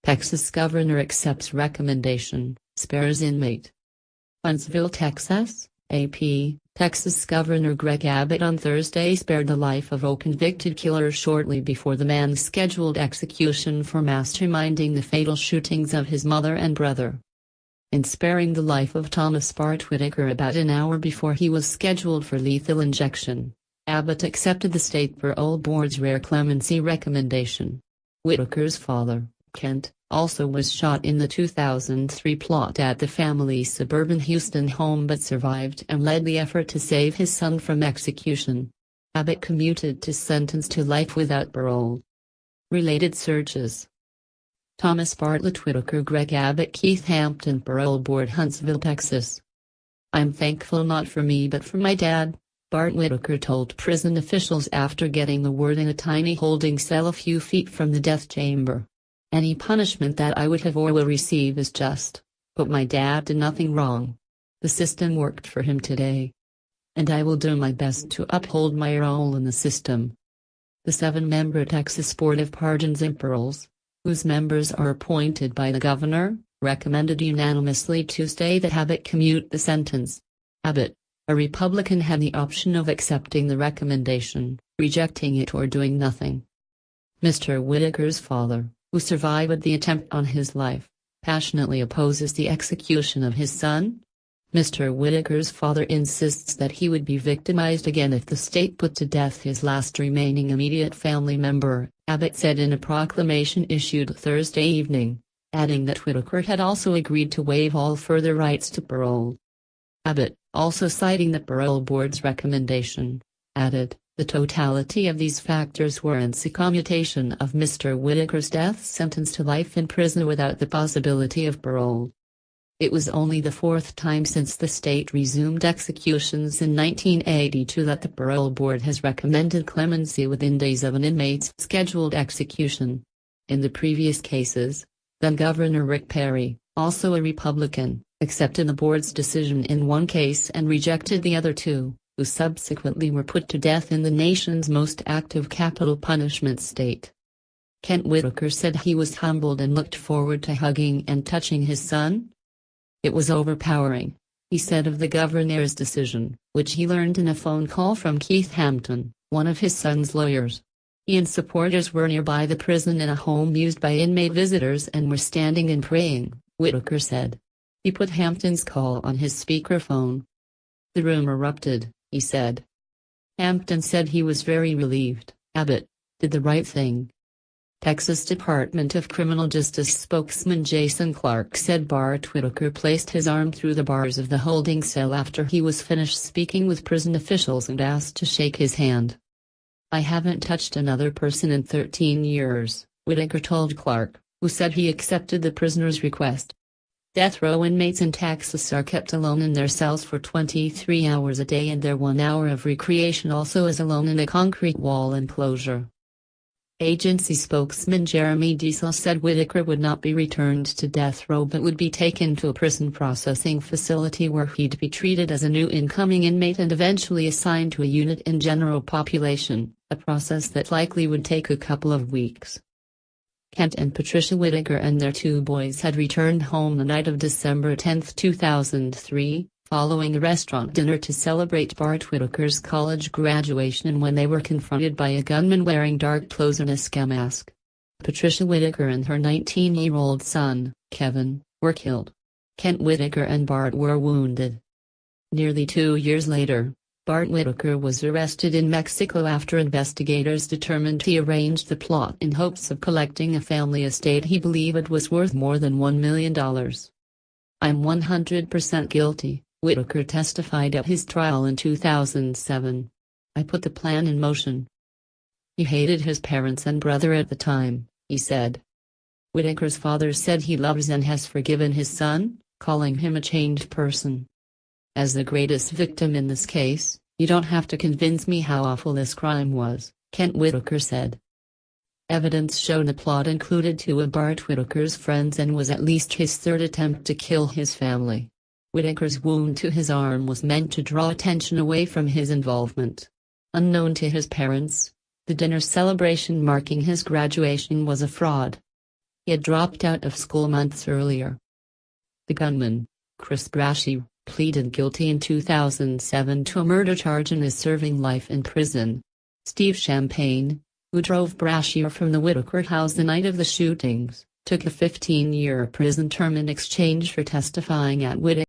Texas governor accepts recommendation, spares inmate. Huntsville, Texas, AP. Texas Governor Greg Abbott on Thursday spared the life of a convicted killer shortly before the man's scheduled execution for masterminding the fatal shootings of his mother and brother. In sparing the life of Thomas Bart Whitaker about an hour before he was scheduled for lethal injection, Abbott accepted the state parole board's rare clemency recommendation. Whitaker's father, Kent, also was shot in the 2003 plot at the family's suburban Houston home but survived and led the effort to save his son from execution. Abbott commuted to sentence to life without parole. Related searches. Thomas Bartlett Whitaker, Greg Abbott, Keith Hampton, Parole Board, Huntsville, Texas. I'm thankful not for me but for my dad, Bart Whitaker told prison officials after getting the word in a tiny holding cell a few feet from the death chamber. Any punishment that I would have or will receive is just, but my dad did nothing wrong. The system worked for him today. And I will do my best to uphold my role in the system. The 7-member Texas Board of Pardons and Paroles, whose members are appointed by the governor, recommended unanimously Tuesday that Abbott commute the sentence. Abbott, a Republican, had the option of accepting the recommendation, rejecting it, or doing nothing. Mr. Whitaker's father, who survived the attempt on his life, passionately opposes the execution of his son. Mr. Whitaker's father insists that he would be victimized again if the state put to death his last remaining immediate family member, Abbott said in a proclamation issued Thursday evening, adding that Whitaker had also agreed to waive all further rights to parole. Abbott, also citing the parole board's recommendation, added, "The totality of these factors warrants a commutation of Mr. Whitaker's death sentence to life in prison without the possibility of parole." It was only the 4th time since the state resumed executions in 1982 that the parole board has recommended clemency within days of an inmate's scheduled execution. In the previous cases, then-Governor Rick Perry, also a Republican, accepted the board's decision in one case and rejected the other two, who subsequently were put to death in the nation's most active capital punishment state. Kent Whitaker said he was humbled and looked forward to hugging and touching his son. "It was overpowering," he said of the governor's decision, which he learned in a phone call from Keith Hampton, one of his son's lawyers. He and supporters were nearby the prison in a home used by inmate visitors and were standing and praying, Whitaker said. He put Hampton's call on his speakerphone. "The room erupted," he said. Hampton said he was very relieved. Abbott did the right thing. Texas Department of Criminal Justice spokesman Jason Clark said Bart Whitaker placed his arm through the bars of the holding cell after he was finished speaking with prison officials and asked to shake his hand. "I haven't touched another person in 13 years, Whitaker told Clark, who said he accepted the prisoner's request. Death row inmates in Texas are kept alone in their cells for 23 hours a day, and their 1 hour of recreation also is alone in a concrete wall enclosure. Agency spokesman Jeremy Diesel said Whitaker would not be returned to death row but would be taken to a prison processing facility where he'd be treated as a new incoming inmate and eventually assigned to a unit in general population, a process that likely would take a couple of weeks. Kent and Patricia Whitaker and their 2 boys had returned home the night of December 10, 2003, following a restaurant dinner to celebrate Bart Whitaker's college graduation when they were confronted by a gunman wearing dark clothes and a ski mask. Patricia Whitaker and her 19-year-old son, Kevin, were killed. Kent Whitaker and Bart were wounded. Nearly 2 years later, Bart Whitaker was arrested in Mexico after investigators determined he arranged the plot in hopes of collecting a family estate he believed was worth more than $1 million. "I'm 100% guilty," Whitaker testified at his trial in 2007. "I put the plan in motion." He hated his parents and brother at the time, he said. Whitaker's father said he loves and has forgiven his son, calling him a changed person. "As the greatest victim in this case, you don't have to convince me how awful this crime was," Kent Whitaker said. Evidence showed the plot included 2 of Bart Whitaker's friends and was at least his 3rd attempt to kill his family. Whitaker's wound to his arm was meant to draw attention away from his involvement. Unknown to his parents, the dinner celebration marking his graduation was a fraud. He had dropped out of school months earlier. The gunman, Chris Brashear, pleaded guilty in 2007 to a murder charge and is serving life in prison. Steve Champagne, who drove Brashear from the Whitaker house the night of the shootings, took a 15-year prison term in exchange for testifying at Whitaker.